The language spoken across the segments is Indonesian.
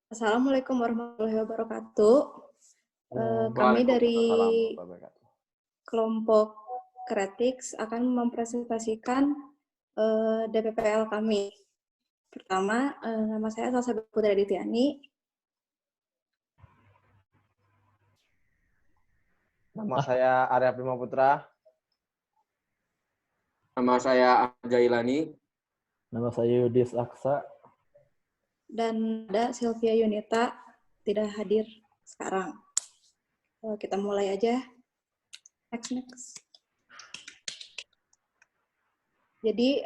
Assalamualaikum warahmatullahi wabarakatuh. Kami dari Waalaikumsalam warahmatullahi wabarakatuh. kelompok Kretix akan mempresentasikan DPPL kami. Pertama, nama saya Salsa Putri Adityani. Nama saya Arya Bima Putra. Nama saya Aga Ilani. Nama saya Yudis Aksa. Dan ada Sylvia Yunita, tidak hadir sekarang. Kita mulai aja. Next. Jadi,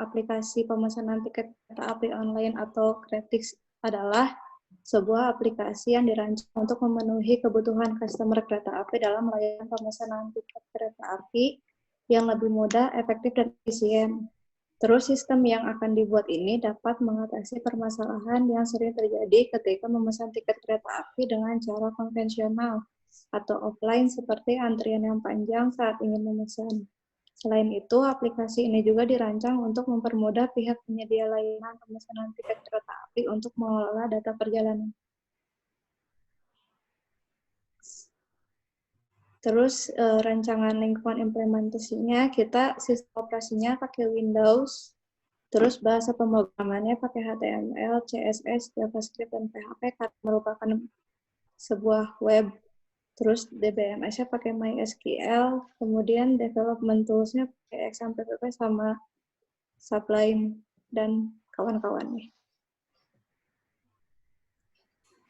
aplikasi pemesanan tiket kereta api online atau Kretix adalah sebuah aplikasi yang dirancang untuk memenuhi kebutuhan customer kereta api dalam layanan pemesanan tiket kereta api yang lebih mudah, efektif, dan efisien. Terus sistem yang akan dibuat ini dapat mengatasi permasalahan yang sering terjadi ketika memesan tiket kereta api dengan cara konvensional atau offline seperti antrian yang panjang saat ingin memesan. Selain itu, aplikasi ini juga dirancang untuk mempermudah pihak penyedia layanan pemesanan tiket kereta api untuk mengelola data perjalanan. Terus rancangan lingkungan implementasinya, kita sistem operasinya pakai Windows, terus bahasa pemrogramannya pakai HTML, CSS, JavaScript, dan PHP karena merupakan sebuah web. Terus DBMS-nya pakai MySQL, kemudian development tools-nya pakai XAMPP sama Sublime dan kawan-kawannya.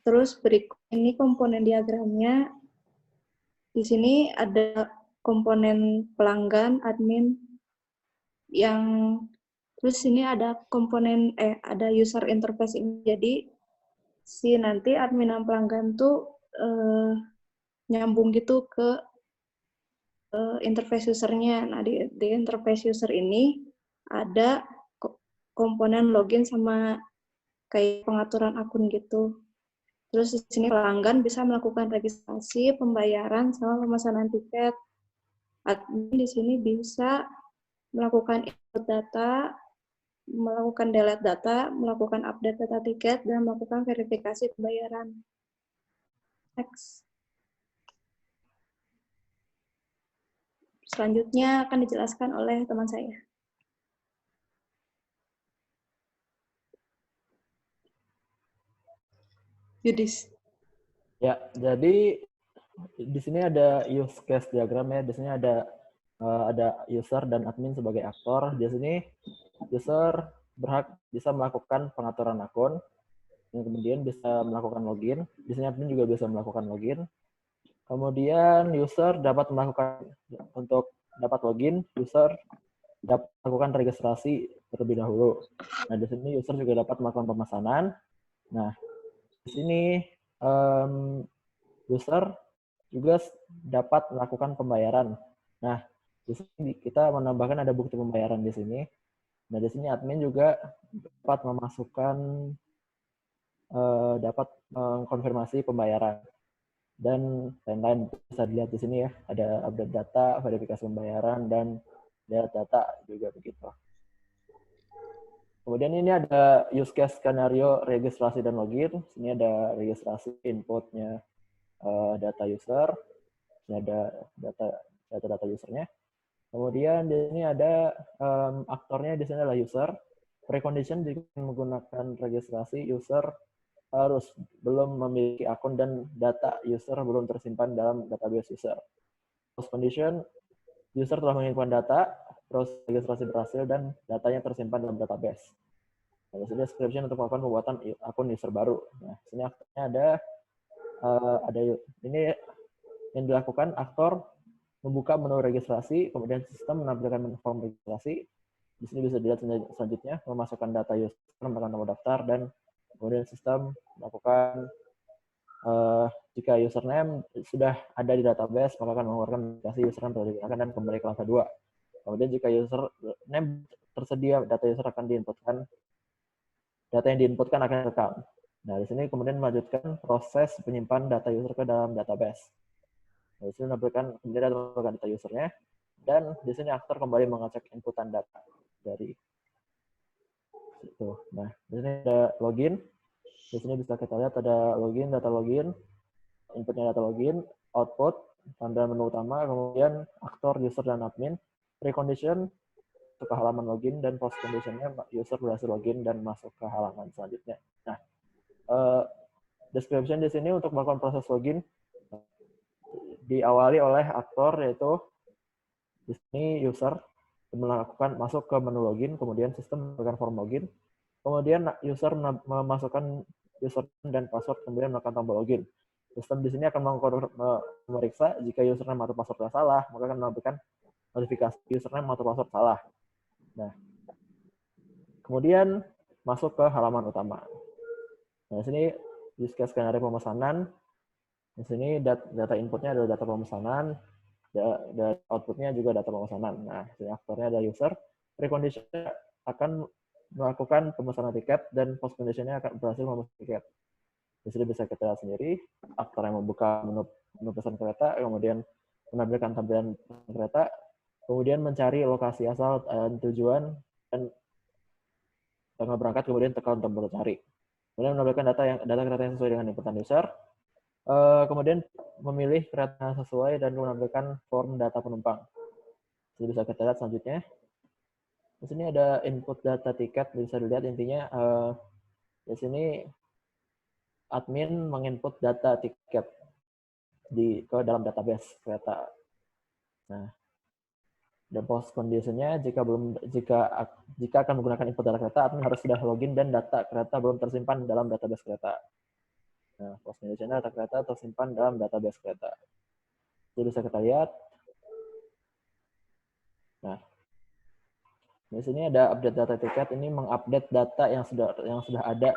Terus berikut ini komponen diagramnya. Di sini ada komponen pelanggan, admin, terus ini ada komponen ada user interface ini. Jadi si nanti admin dan pelanggan tuh nyambung gitu ke interface usernya. Nah, di interface user ini ada komponen login sama kayak pengaturan akun gitu. Terus di sini pelanggan bisa melakukan registrasi, pembayaran, sama pemesanan tiket. Admin di sini bisa melakukan input data, melakukan delete data, melakukan update data tiket, dan melakukan verifikasi pembayaran. Next. Selanjutnya akan dijelaskan oleh teman saya. Yudis. Ya, jadi di sini ada use case diagram ya. Di sini ada user dan admin sebagai aktor. Di sini user berhak bisa melakukan pengaturan akun, dan kemudian bisa melakukan login. Di sini admin juga bisa melakukan login. Kemudian user dapat login, user dapat melakukan registrasi terlebih dahulu. Nah, di sini user juga dapat melakukan pemesanan. Nah, di sini user juga dapat melakukan pembayaran. Nah, di sini kita menambahkan ada bukti pembayaran di sini. Nah, di sini admin juga dapat dapat mengkonfirmasi pembayaran dan lain-lain. Bisa dilihat di sini ya, ada update data, verifikasi pembayaran, dan data juga begitu. Kemudian ini ada use case skenario registrasi dan login. Sini ada registrasi inputnya data user. Ini ada data usernya. Kemudian di sini ada aktornya, di sini adalah user. Precondition jika menggunakan registrasi, user harus belum memiliki akun dan data user belum tersimpan dalam database user. Post condition, user telah menyimpan data, proses registrasi berhasil, dan datanya tersimpan dalam database. Nah, di sini description untuk melakukan pembuatan akun user baru. Nah, di sini aktornya ada ini yang dilakukan aktor membuka menu registrasi, kemudian sistem menampilkan form registrasi. Di sini bisa dilihat selanjutnya memasukkan data user, melakukan nomor daftar, dan kemudian sistem melakukan jika username sudah ada di database, maka akan mengeluarkan aplikasi username telah digunakan dan kembali ke langkah 2. Kemudian jika username tersedia, data user akan diinputkan, data yang diinputkan akan direkam. Nah, di sini kemudian melanjutkan proses penyimpanan data user ke dalam database. Nah, di sini menampilkan data usernya, dan di sini aktor kembali mengecek inputan data dari situ. Nah, di sini ada login. Di sini bisa kita lihat ada login, data login, inputnya data login, output, tampilan menu utama, kemudian aktor, user, dan admin, precondition, ke halaman login, dan post conditionnya user berhasil login dan masuk ke halaman selanjutnya. Nah, description di sini untuk melakukan proses login diawali oleh aktor, yaitu di sini user melakukan masuk ke menu login, kemudian sistem melakukan form login, kemudian user memasukkan user dan password, kemudian melakukan tombol login. Sistem di sini akan memeriksa jika username atau passwordnya salah, maka akan memberikan notifikasi username atau password salah. Nah, kemudian masuk ke halaman utama. Nah, di sini use case skenario pemesanan. Di sini data inputnya adalah data pemesanan, dan outputnya juga data pemesanan. Nah, sini aktornya adalah user. Precondition akan melakukan pemesanan tiket dan post conditionnya akan berhasil memesan tiket. Di sini bisa kita lihat sendiri, aktor yang membuka menu pesan kereta, kemudian menampilkan tampilan kereta, kemudian mencari lokasi asal dan tujuan, dan tanggal berangkat, kemudian tekan tombol cari. Kemudian menampilkan data kereta yang sesuai dengan inputan user, kemudian memilih kereta yang sesuai dan menampilkan form data penumpang. Jadi bisa kita lihat selanjutnya. Di sini ada input data tiket, bisa dilihat intinya di sini admin menginput data tiket ke dalam database kereta. Nah, dan post conditionnya jika akan menggunakan input data kereta, admin harus sudah login dan data kereta belum tersimpan dalam database kereta. Nah, post conditionnya data kereta tersimpan dalam database kereta. Jadi bisa kita lihat. Nah, di sini ada update data tiket, ini mengupdate data yang sudah ada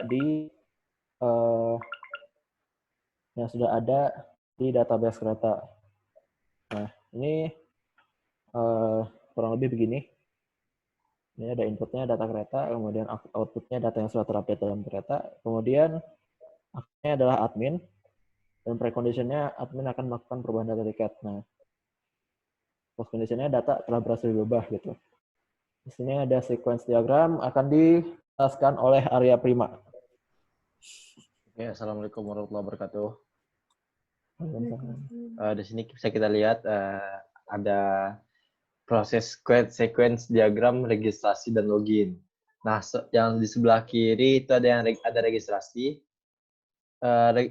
di database kereta. Nah, ini kurang lebih begini. Ini ada inputnya data kereta, kemudian outputnya data yang sudah terupdate dalam kereta, kemudian akhirnya adalah admin, dan preconditionnya admin akan melakukan perubahan data tiket. Nah, post conditionnya data telah berhasil diubah gitu. Di sini ada sequence diagram akan dijelaskan oleh Arya Prima. Oke, assalamualaikum warahmatullahi wabarakatuh. Di sini bisa kita lihat ada proses sequence diagram registrasi dan login. Nah, yang di sebelah kiri itu ada registrasi.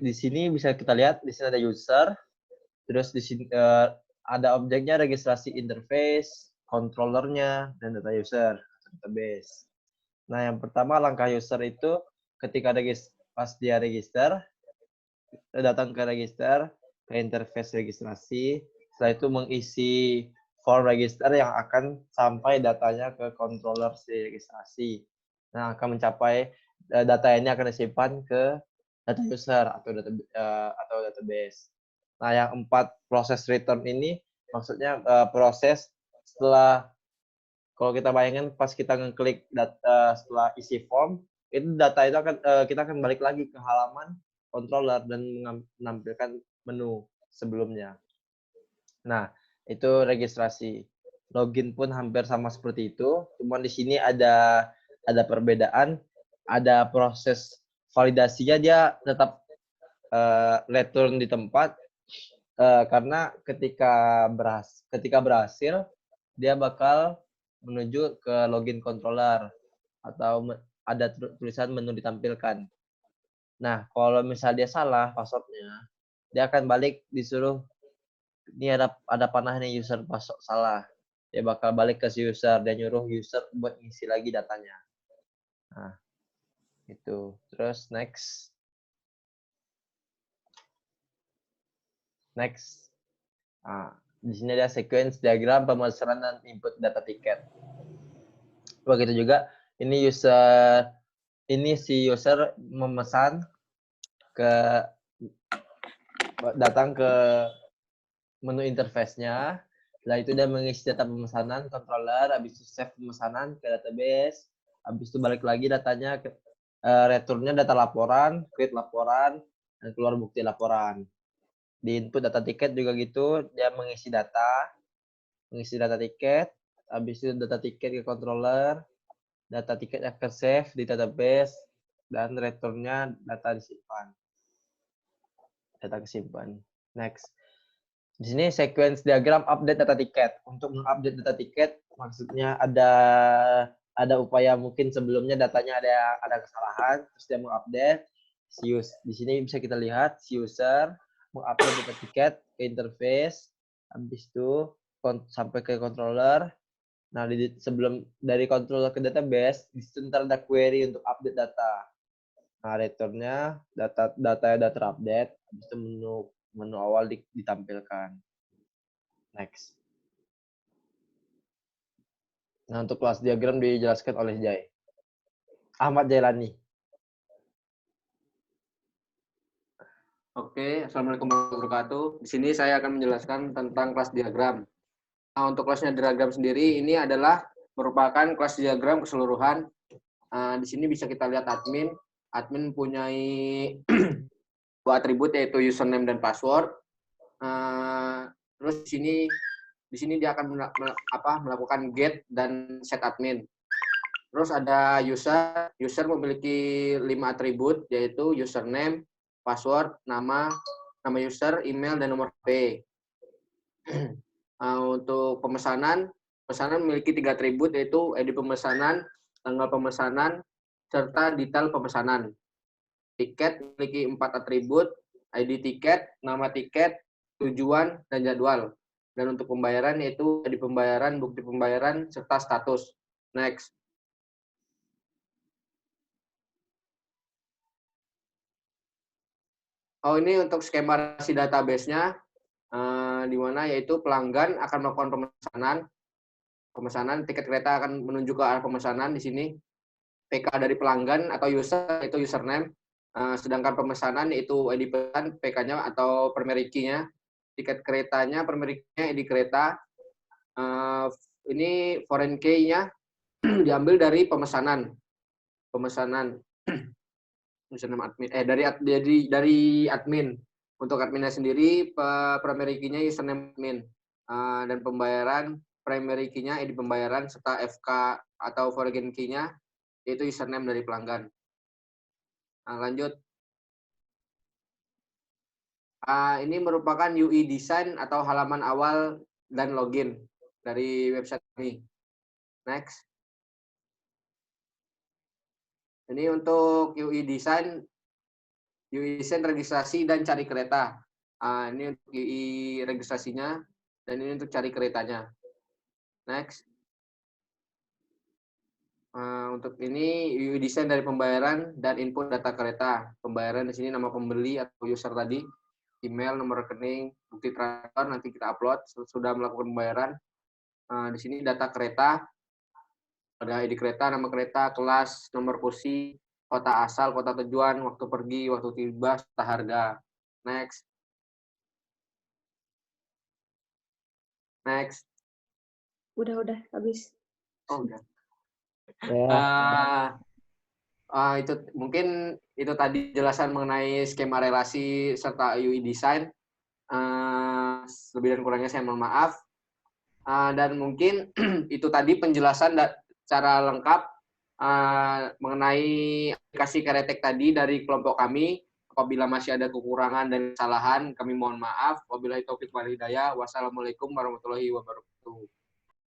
Di sini bisa kita lihat di sini ada user, terus di sini ada objeknya registrasi interface, controllernya, dan data user database. Nah, yang pertama langkah user itu ketika pas dia register, datang ke register, ke interface registrasi, setelah itu mengisi form register yang akan sampai datanya ke controller si registrasi. Nah, akan mencapai data ini akan disimpan ke data user atau database. Nah, yang 4 proses return ini maksudnya proses setelah, kalau kita bayangin pas kita ngeklik data setelah isi form, itu data itu kita akan balik lagi ke halaman controller dan menampilkan menu sebelumnya. Nah, itu registrasi. Login pun hampir sama seperti itu, cuma di sini ada perbedaan, ada proses validasinya dia tetap return di tempat, karena ketika berhasil dia bakal menuju ke login controller atau ada tulisan menu ditampilkan. Nah, kalau misalnya dia salah passwordnya, dia akan balik disuruh ini ada panahnya user password salah. Dia bakal balik ke si user, dia nyuruh user buat ngisi lagi datanya. Nah, itu. Terus next. Nah, di sini ada sequence diagram pemesanan dan input data tiket. Begitu juga ini si user memesan datang ke menu interface-nya. Setelah itu dia mengisi data pemesanan controller, habis itu save pemesanan ke database, habis itu balik lagi datanya ke returnnya data laporan, create laporan, dan keluar bukti laporan. Di input data tiket juga gitu, dia mengisi data tiket, habis itu data tiket ke controller, data tiket akan save di database, dan returnnya data disimpan. Data kesimpan. Next. Di sini sequence diagram update data tiket. Untuk mengupdate data tiket, maksudnya ada upaya mungkin sebelumnya datanya ada kesalahan, terus dia mengupdate. Di sini bisa kita lihat si user mengupdate data tiket ke interface, habis itu sampai ke controller. Nah, sebelum dari controller ke database, di situ ntar ada query untuk update data. Nah, returnnya data terupdate, habis itu menu awal ditampilkan. Next. Nah, untuk kelas diagram dijelaskan oleh Jai. Ahmad Jailani. Oke, Assalamualaikum warahmatullahi wabarakatuh. Di sini saya akan menjelaskan tentang kelas diagram. Nah, untuk kelasnya diagram sendiri, ini adalah merupakan kelas diagram keseluruhan. Di sini bisa kita lihat admin. Admin mempunyai dua atribut, yaitu username dan password. Terus di sini dia akan melakukan get dan set admin. Terus ada user. User memiliki 5 atribut, yaitu username, password, nama user, email, dan nomor HP. Untuk pemesanan memiliki 3 atribut, yaitu ID pemesanan, tanggal pemesanan, serta detail pemesanan. Tiket memiliki 4 atribut, ID tiket, nama tiket, tujuan, dan jadwal. Dan untuk pembayaran yaitu ID pembayaran, bukti pembayaran, serta status. Next. Oh, ini untuk skema database-nya, di mana yaitu pelanggan akan melakukan pemesanan, tiket kereta akan menuju ke arah pemesanan di sini. PK dari pelanggan atau user itu username, sedangkan pemesanan itu ID pesan, PK-nya atau primary key-nya. Tiket keretanya, primary key-nya ID kereta. Ini foreign key-nya diambil dari pemesanan. Username admin dari admin. Untuk adminnya sendiri primary key-nya username admin, dan pembayaran primary key-nya ID pembayaran serta FK atau foreign key-nya yaitu username dari pelanggan. Nah, lanjut. Ini merupakan UI design atau halaman awal dan login dari website ini. Next. Ini untuk UI design registrasi dan cari kereta. Ini untuk UI registrasinya dan ini untuk cari keretanya. Next. Untuk ini UI design dari pembayaran dan input data kereta. Pembayaran di sini nama pembeli atau user tadi, email, nomor rekening, bukti transfer nanti kita upload sudah melakukan pembayaran. Di sini data kereta, ada ID kereta, nama kereta, kelas, nomor kursi, kota asal, kota tujuan, waktu pergi, waktu tiba, serta harga. Next. Next. Udah habis. Oh, udah. Ya. Itu mungkin itu tadi jelasan mengenai skema relasi serta UI design. Lebih dan kurangnya saya mohon maaf. Dan mungkin itu tadi penjelasan secara lengkap mengenai aplikasi Keretek tadi dari kelompok kami. Apabila masih ada kekurangan dan kesalahan, kami mohon maaf. Wabillahi taufiq wal hidayah. Wassalamualaikum warahmatullahi wabarakatuh.